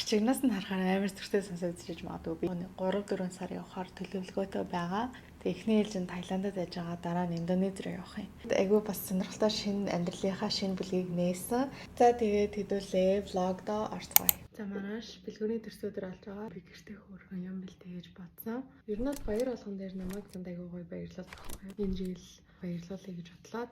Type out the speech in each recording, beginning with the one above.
Гарчигнаас нь харахаар амар зүрхтэй сонсогдож иж магадгүй. Би 3-4 сар явахаар төлөвлөгөөтэй байгаа. Тэгээ эхний ээлжинд Таиландад яж байгаа, дараа нь Индонез руу явах юм. Айгүй бас сонирхолтой шинэ амьдралынхаа шинэ бүлгийг нээсэн. За тэгээд хэдүүлээ влогдоо орцгоё. За манайш бэлгүүний төрсөдөр олж байгаа. Би гэртээ хөөрхөн юм бэлтэй гэж бодсон. Ер нь бол баяр болгон дээр намайг занд айгүй гоё баярлуулах байхгүй. Энэ жил баярлуулъя гэж бодлоо.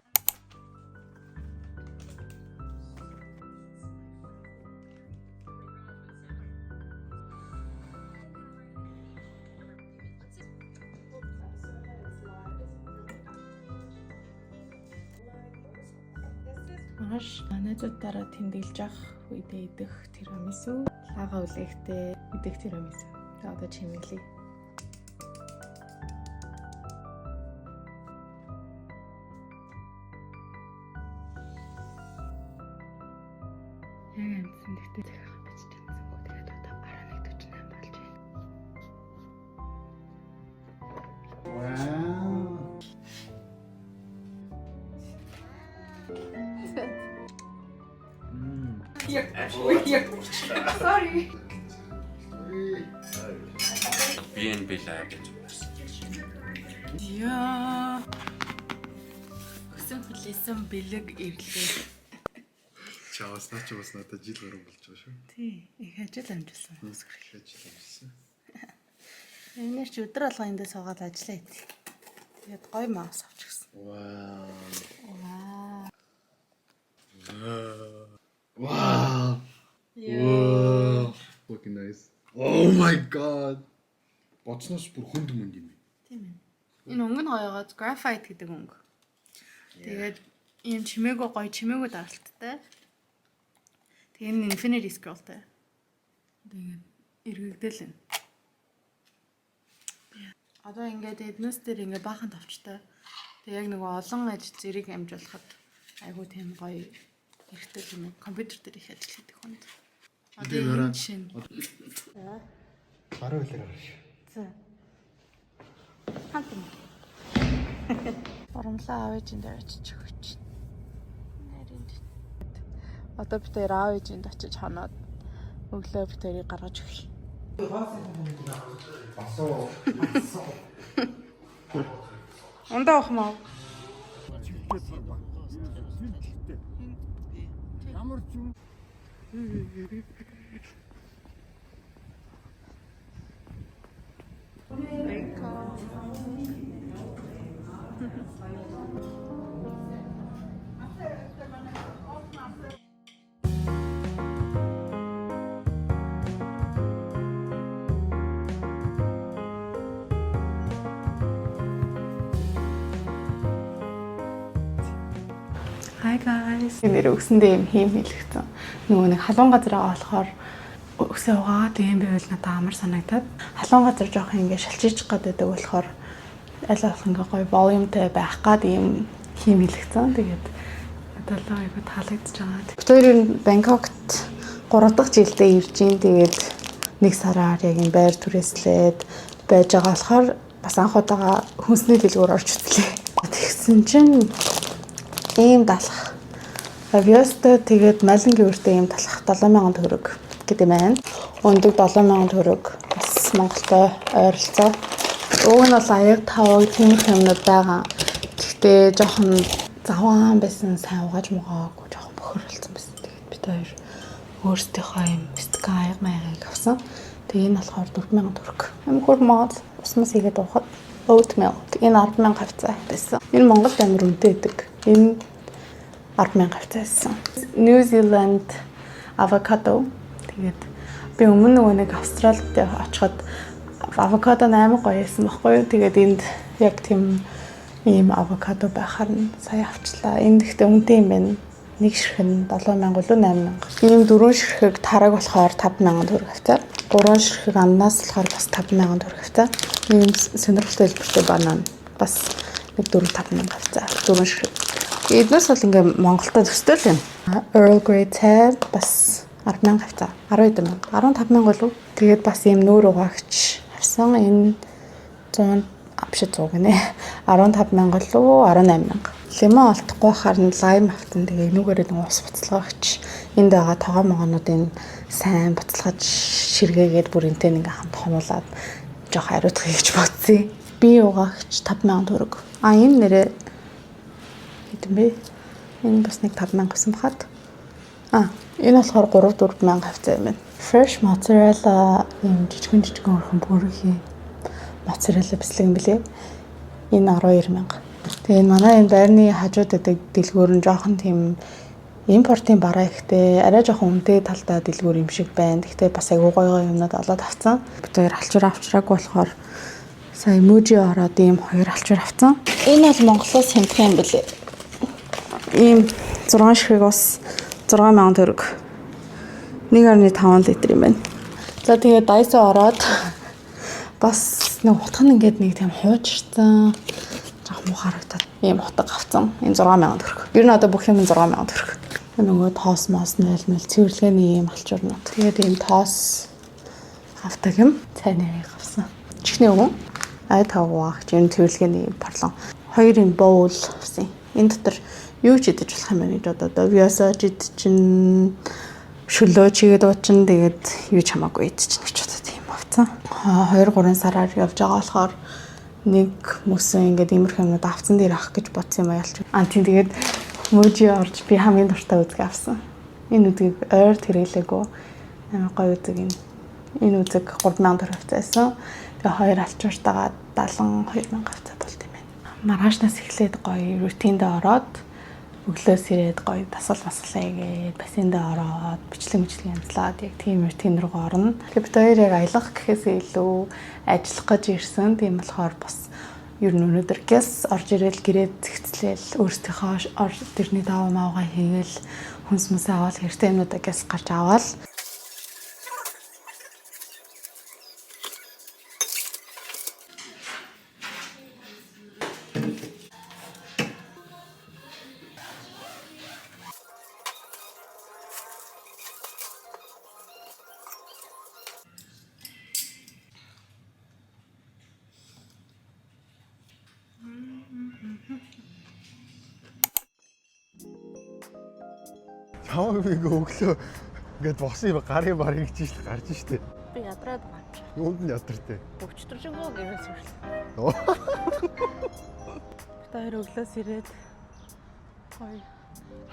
Маш найзуудаараа тэмдэглэж явах үедээ идэх тирамису, лагаа үлээхтэй идэх тирамису. За одоо чимэглэе. Яг амтсан гэхдээ захиахан бич чадсангүй. Тэгээд одоо 11:48 болж байна. Sorry. BNB лайв гэж байна. Яа. Өсөн хүлээсэн бэлэг ирлээ. Чаас надад жил гаруй болж байгаа шүү. Тий, их ажил амжилсан. Их ажил амжилсан. Энээр чи өдөр алга эндээ суугаад ажиллаа ит. Тэгээд гоё маус авчихсан. Вау. Вау. Wow. Wow. Fucking nice. Oh my god. Боцноос бүр хүнд мөнд юм. Тийм ээ. Энэ өнгө нь гоёгоо graphite гэдэг өнгө. Тэгээд ийм чимээгүй гоё чимээгүй даралттай. Тэгээд энэ infinity scrollтай. Тэгээд эргэгдэл энэ. Одоо ингээд эднээс дээр ингээд баахан товчтой. Тэг яг нөгөө олон зэрэг амжуулахад айгуу тийм гоё хэрэгтэй юм. Компьютер дээр их ажил хийдэг хүнд. Одоо энэ чинь. Баруун хэлээр гараш. За. Хантан. Оромлоо аавын дээр очиж өгч. Нарийн. Одоо би тэр аавын очиж ханаад өглөө би тэрийг гаргаж өгье. Ондоо охмоо. Ямар ч юм. Hi guys. Нэр өгсөндөө юм хийм хэлчихсэн. Нөгөө нэг халуун газараа болохоор өсөө угаагаад юм байвал надад амар санагдаад халуун газар жоох ингэ шалчиж гадаг болохоор аль болох ингээ гоё volumeтэй байх гад юм хийм хэлчихсэн. Тэгээд надад л айгу таалагдж байгаа. Бид хоёр Бангкокт 3 дахь жилдээ ирж ийн. Тэгээд нэг сараар яг юм байр түрээслээд байж байгаа болохоор бас анх удаага хүнсний дэлгүүр орж үзлээ. Тэгсэн чинь ийм далах. Авиастай тэгээд малингийн үртэй ийм талах 7000 төгрөг гэдэг юм байна. Өндөг 7000 төгрөг бас Монголтой ойролцоо. Уг нь бол аяг таваг тиймэрхүү юмнууд байгаа. Гэхдээ жоохон заван байсан, сайн угааж муугаагүй жоохон бохиролцсон байсан. Тэгээд бид хоёр өөрсдийнхөө юм стика аяг маягийг авсан. Тэгээд энэ болохоор 4000 төгрөг. Амхур мод усмас хийгээд уухад oatmeal. Энэ 100000 хавцаа байсан. Энэ Монголд амар үнэтэй байдаг. Энэ 100000 хавцаа байсан. New Zealand avocado. Тэгээд би өмнө нөгөө нэг Австралид очиход авокадо амар гоё байсан байхгүй юу? Тэгээд энд яг тийм ийм авокадо байхаар нь сая авчлаа. Энд ихтэй үнэтэй юм байна. Нэг ширхэг нь 7000 болоо 8000. Ийм 4 ширхэг тараг болохоор 5000 төгрөг хавцаа. 3 ширхэг амнаас болохоор бас 5000 төгрөг хавцаа. Ийм сонирхолтой хэлбэртэй банан бас нэг 4-5000 хавцаа. 4 ширхэг. Эднээс бол ингээм Монголтой төстэй л юм. Earl Grey тай бас 10,000 авцаа. 12,000. 15,000 болов. Тэгээд бас ийм нүүр угаагч харсан. Энэ 100 авшид 100 гинэ. 15,000 лөө 18,000. Лимон олдохгүй хахаар нь лайм автан тэгээ нүгээрээ нэг ус буцалгаач. Энд байгаа тоогоо могоонуудын сайн буцалгаж ширгээгээд бүр энтэй ингээ хамт хомуулаад жоох хариуцах гэж бодсон. Би угаагч 5,000 төгрөг. Энэ нэрээ хэдэн бэ? Энэ бас нэг 5,000 гэсэн бахад. Энэ болохоор 3-4,000 авцаа юм байна. Fresh mozzarella юм жижигэн өрхөн бүрхий моцарелла бислэг юм билээ. Энэ 12,000. Тэгээ энэ манай энэ байрны хажууд байдаг дэлгүүр нь жоохон тийм импортын бараа ихтэй, арай жоохон үнэтэй талдаа дэлгүүр юм шиг байна. Гэхдээ бас аягүй гоё юмнууд олоод авцсан. Бид хоёр алчуур авчраагүй болохоор сая Muji ороод ийм хоёр алчуур авцсан. Энэ бол Монголоос хямдхан юм билээ. Ийм 6 ширхэг ус 6,000 төгрөг. 1.5 литр юм байна. За тэгээ Daiso ороод бас нэг утга нь ингээд нэг тийм хуучирсан жоох муу харагдаад ийм утга авцсан. Энэ 6,000 төгрөг. Ер нь одоо бүх юм 6,000 төгрөг. Нөгөө тоос моос нэл цэвэрлэгээний ийм алчуурнууд. Тэгээд ийм тоос авдаг юм. Цай нэрийг авсан. Чихний өвгөн тагуугч энэ цэвэрлэгээний парлон. 2 юм боул авсан. Энэ дотор юу ч идэж болох юм байна гэж одоо виасаж идчихэн шөлөө чигээд уучин тэгээд юу ч хамаагүй идчихэн гэж бодоод тийм авцсан. 2-3 сараар явж байгаа болохоор нэг мөсөн ингээд иймэрхүү юмнууд авцсан дээр авах гэж бодсон юм аялч. Тийм тэгээд Muji орж би хамгийн дуртай үзэг авсан. Энэ үзгийг ойр тэрэлээгүй амар гоё үзэг юм. Энэ үзэг 3,000 төгрөг авцаасан. Тэгээ хоёр алчууртайгаа 72,000 авцаа болт юм байна. Маргаашнаас эхлээд гоё рутинд ороод өглөөс ирээд гоё дасгал хийгээд бассейнд ороод бичлэг амтлаад яг тийм рутин руу орно. Тэгээ бид хоёр яг аялах гэхээсээ илүү ажиллах гэж ирсэн. Тийм болохоор бас ер нь өнөөдөр гэс орж ирэл гэрээд зэгцлээл өөрсдийнхөө тэрний даваа маагаа хийгээл хүнс мүсээ аваад хэрэгтэй юмнуудаа гэс гарч аваад Хамаагүй өглөө ингээд босон гарын бар ингэж шít гарч штэ. би ядраад байгаа. Юунд нь ядартай. Өвчтөржингөө гэрээс сүрлээ. Бид хоёр өглөөс ирээд гоё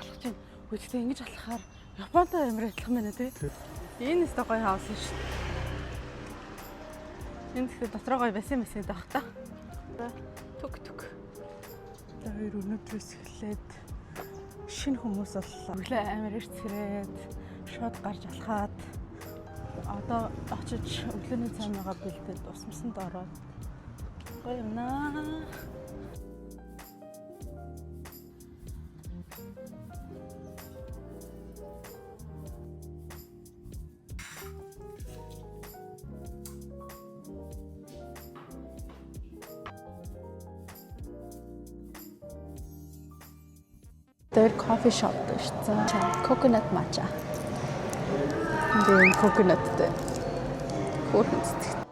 алхаж байна. Үгүй ингэж алхахаар Японтой амар адилхан байна тий. Энэ өстө гоё хаус шүү. Энэ тэгэхээр дотроо гоё бассейн байх та. Түк. Тэр өнөөдрөөс эхлээд шинэ хүмүүс боллоо. Өглөө амар ирцгэрээд шууд гарч алхаад одоо очиж өглөөний цайгаа бэлдээд ус мөсөнд ороод гоё юм наа. Тэр кофе шоп шүү. Coconut matcha. Нэг coconutтэй. Хөрхөцтэй.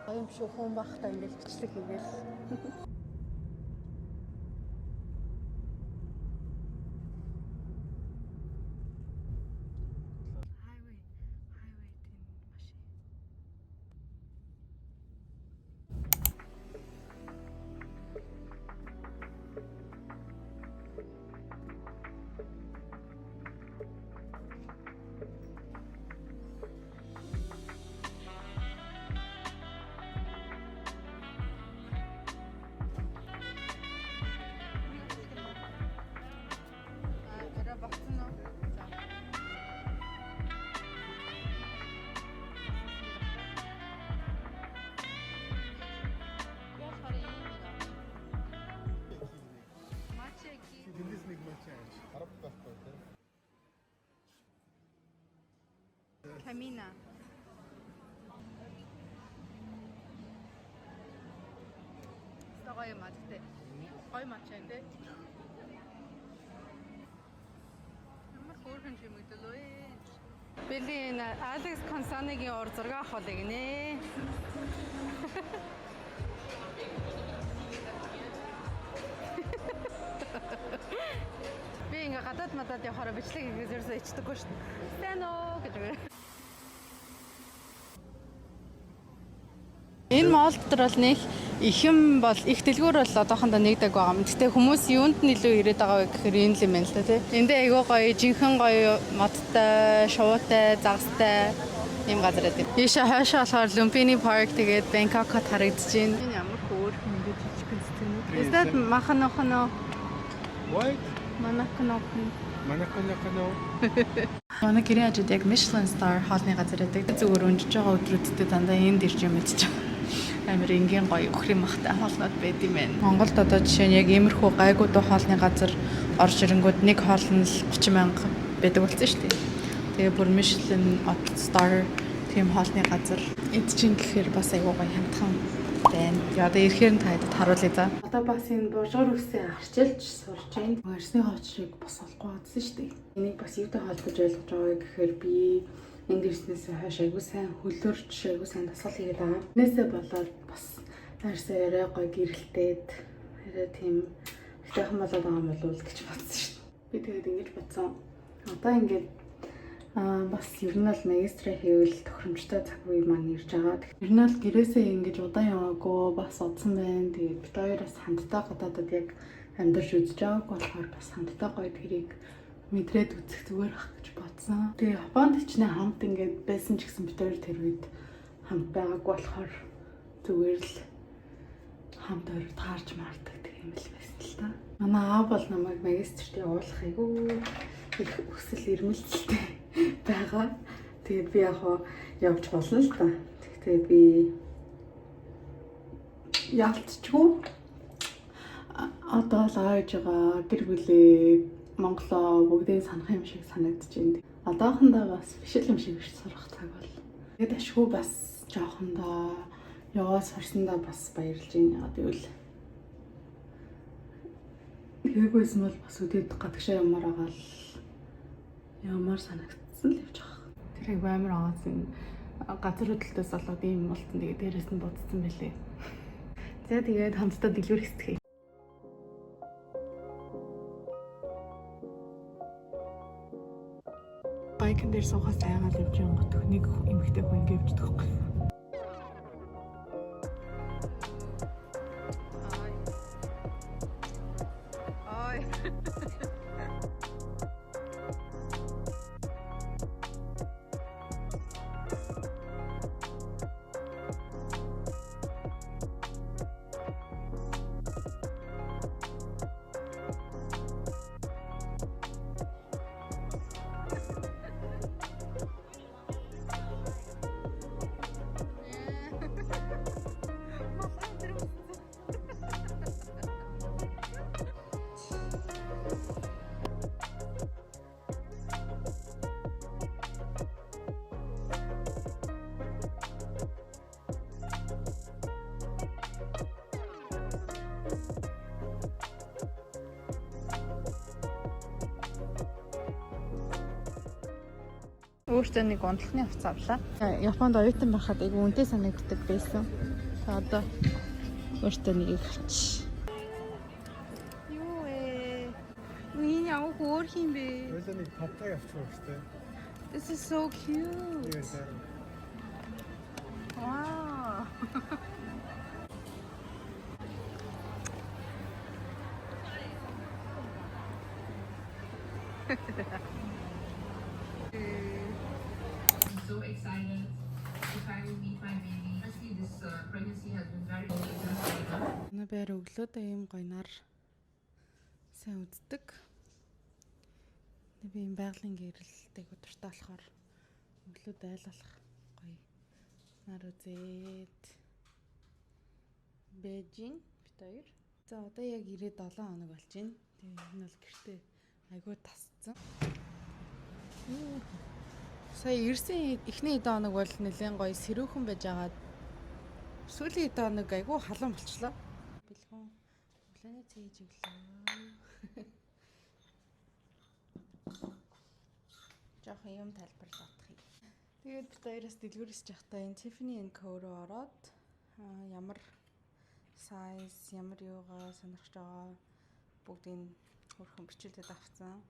Аян шүү хүн бахтай ингэж бичлэг хийгээл. Камина. Гоё матчтай. Гоё матч энэ. хөөрхөн чимэгдэлөө. Били энэ Алекс Консаныгийн ор зураг авах гинэ. Би ингээ гадаад мадад явахаараа бичлэг хийгээс ерөөсөө ичдэггүй шүү дээ. Сайн уу гэж. Энэ моол дотор бол нэг их юм бол их дэлгүүр бол одоохондоо нэгдэг байгаа юм. Гэхдээ хүмүүс юунд нь илүү ирээд байгаа вэ гэхээр энэ л юм байна л да тий. Эндээ айгүй гоё, жинхэнэ гоё модтой, шувуутай, загастай юм газар байдаг. Ийшээ хойшоо болохоор Lumpini Park тэгээд Bangkok-д харагдаж байна. Энэ ямар хөөрхөн ингэж жижиг гэнцтэй. Is that Makhanokano? What? Manakanokan. Манаканакано. Манай гэрийн хажууд яг Michelin Star хоолны газар байдаг. Зүгээр өнжиж байгаа өдрүүдэд дандаа энд ирж юм идэж байгаа. Амар энгийн гоё өхрийн махтай хоолнууд байд юм байна. Монголд одоо жишээ нь яг иймэрхүү гайгүй дуу хоолны газар орж ирэнгүүт нэг хоол нь л 30,000 байдаг болсон шүү дээ. Тэгээ бүр Michelin Star тийм хоолны газар идчихин гэхээр бас айгүй гоё хямдхан байна. Одоо ирэхээр нь таад харуулъя за. Одоо бас энэ божгор үсээ арчилж сурж байна. Арсны хоочрыг бас олохгүй байсан шүү дээ. Энийг бас юутай холбож ойлгож байгаа вэ гэхээр би энд ирснээс хойш айгүй сайн хөлөрч айгүй сайн дасгал хийгээд байгаа. Энээсээ болоод бас арсаа яриа гоё гэрэлтээд арай тийм ихтэйхэн болоод байгаа юм болов гэж бодсон шүү дээ. Би тэгээд ингэж бодсон. Одоо ингээд бас ер нь л магистра хийвэл тохиромжтой цаг үе маань ирж байгаа. Ер нь л гэрээсээ ингэж удаан яваагүй бас удсан байна. Тэгээд бид хоёроос хамтдаа гадаадад яг амьдарч үзэж байгааг болохоор бас хамтдаа гоё тэрийг мэдрээд үзэх зүгээр ах гэж бодсон. Тэгээ Японд хичнээн хамт ингээд байсан ч гэсэн бид хоёр тэр үед хамт байгааг болохоор зүгээр л хамт хоёр таарч маардаг гэх юм л байсан л та. Манай аав бол намайг магистрт явуулах айгүй их өсөл ирмэлцэлтэй байгаа. Тэгээд би яг явж болно л та. Тэгтээ би ялцчихгүй. Одоо л ааж байгаа гэр бүлээ Монголоо бүгдийг санах юм шиг санагдаж байна. Одоохондоо бас биш юм шиг биш сурах цаг бол. Тэгээд ашгүй бас жоохондоо яваа сурсандаа бас баярлж байна. Тэгвэл тэгээгүйсэн бол бас үдээд гадагшаа ямаар байгаа л ямар санагдсан л явж байгаа. Тэр айгүй амар аасан газар хөдлөлтөөс болоод ийм болтон тэгээд дээрээс нь бодсон байлээ. За тэгээд хамтдаа дэлгүүр хэстгэе. Байкн дээр суухаас айгаал явж байгаа гот нэг эмэгтэй хүн ингэ явждаг байхгүй. Ой. Өөртөө нэг унтлахны хувцас авлаа. Японд оюутан байхад айгүй үнэтэй санагддаг байсан. Одоо өөртөө нэг авч. Юу ээ? Энэ яа хөөх юм бэ? Өөртөө нэг тавтаг авчих хэрэгтэй. This is so cute. Wow. So excited to finally meet my baby. Actually, this pregnancy has been very interesting. Манай байр өглөөдөө ийм гоё нар сайн үздэг. Би ийм байгалийн гэрэлтэй өдөртөө болохоор өглөөд айлгалах гоё нар үзээд Бээжин бит хоёр. За одоо яг 97 хоног болж байна. Тэгээ энэ бол гэртээ айгүй тасцсан. Сая ирсэн эхний хэдэн хоног бол нэлээд гоё сэрүүхэн байж агаад сүүлийн хэдэн хоног айгүй халуун болчлоо. Бэлгүүн өглөөний цээж өглөө. Жохон юм тайлбарлах юм. Тэгээд бид хоёроос дэлгүүрсэж явахдаа энэ Tiffany & Co руу ороод ямар size, ямар юугаа сонирхож байгаа бүгдийг хөрхөн бичүүлээд авсан.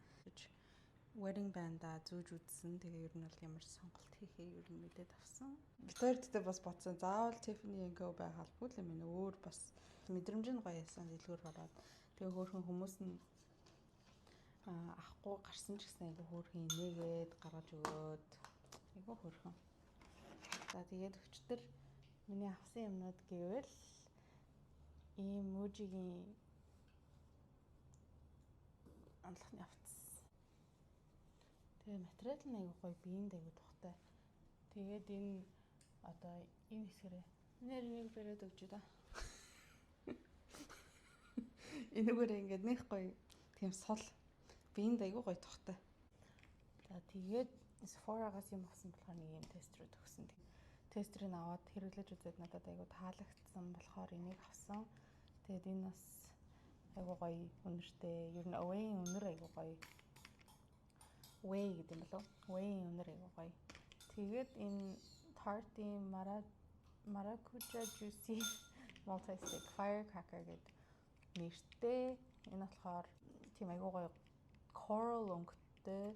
Wedding band-а зүүж үзсэн. Тэгээ ер нь бол ямар сонголт хийхээ ер нь мэдээд авсан. Бид хоёр дэдээ бас бодсон. Заавал Tiffany & Co байх албагүй л юм. Өөр бас мэдрэмж нь гоё ясан дэлгүүр ороод. Тэгээ хөөрхөн хүмүүс нь авахгүй гарсан ч гэсэн айгүй хөөрхөн инээгээд гаргаж өгөөд айгүй хөөрхөн. За тэгээд өчтөр миний авсан юмнууд гэвэл ийм Muji-гийн амлахны авцсан. Тэгээ материал нь айгүй гоё, биеинд айгүй тухтай. Тэгээд энэ одоо энэ хэсгэрээ нэрийг бэрээд өгч да. Энэгээр ингээд нэх гоё тийм сул биеинд айгүй гоё тухтай. За тэгээд Sephora-гаас юм авсан болохоор нэг юм тестрүүд өгсөн. Тестрийг аваад хэрэглэж үзээд надад айгүй таалагдсан болохоор энийг авсан. Тэгээд энэ бас айгүй гоё үнэртэй. Ер нь Away-ийн үнэр айгүй гоё. Way гэдэг юм болов. Way-ийн үнэр айгүй гоё. Тэгээд энэ Tarte Maracuja Juicy Multi-Stick Firecracker гэдэг нэртэй. Энэ болохоор тийм айгүй гоё coral өнгөтэй.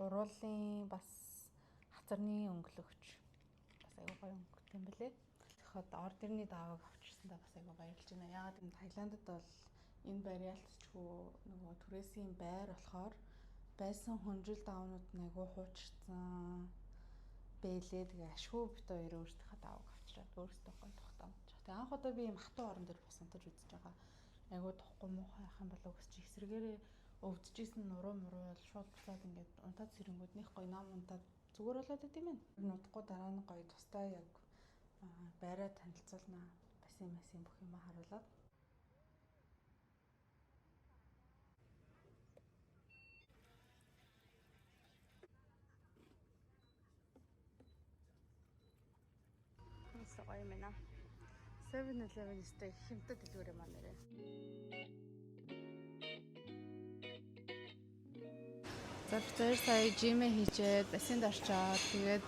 Уруулын бас хацарны өнгөлөгч. Бас айгүй гоё өнгөтэй юм билээ. Тэгэхээр ордерны даавыг авчирсан да бас айгүй баярлж байна. Яагаад гэвэл Таиландд бол энэ байр ялцчгүй нөгөө түрээсийн байр болохоор байсан хүнжил даавнууд нь айгүй хуучирсан бэлээ. Тэгээ ашгүй бит хоёр өөрсдийнхээ даавыг авчираад өөрсдөө гоё тухтаамж. Тэгээ анх удаа би ийм хатуу орон дээр босонтож үзэж байгаа. Айгүй тухгүй муухай ах юм болов гэж эсрэгээрээ өвдөжсэн нуруу муруу бол шууд буцаад ингээд унтаад сэрэнгүүднийх гоё нам унтаад зүгээр болоод идэм юм. Нутггүй дараа нь гоё тустай яг байраа танилцуулнаа басин бүх юм харуулад. Гоё юм байна. 7-Eleven сте хэмтэ дэлгүүр юм аа нэрээ. За бид хоёр сая жимээ хийжээд бассейнд орчоод тэгээд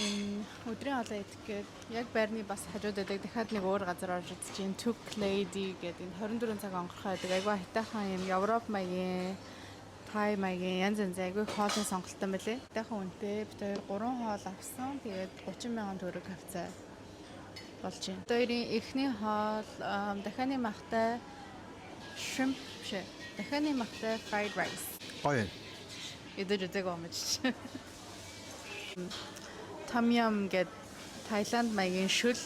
энэ өдрийн хоолой идэх гээд яг байрны бас хажууд байдаг дахиад нэг өөр газар орж чинь Took Lady гэдэг энэ 24 цаг онгорхой байдаг айгүй хайтайхан юм Европ маягийн Thai маягийн янз янз айгүй хоолны сонголттой мөлий. Хайтайхан үнэтэй бид хоёр 3 хоол авсан. Тэгээд 30,000 төгрөг авцаа болж байна. Хоёрын эхний хоол дахианы махтай shrimp шээ. Дахианы махтай fried rice. Гоё. Эдгээр үзэг омж. Tom yum гэд Таиланд маягийн шүл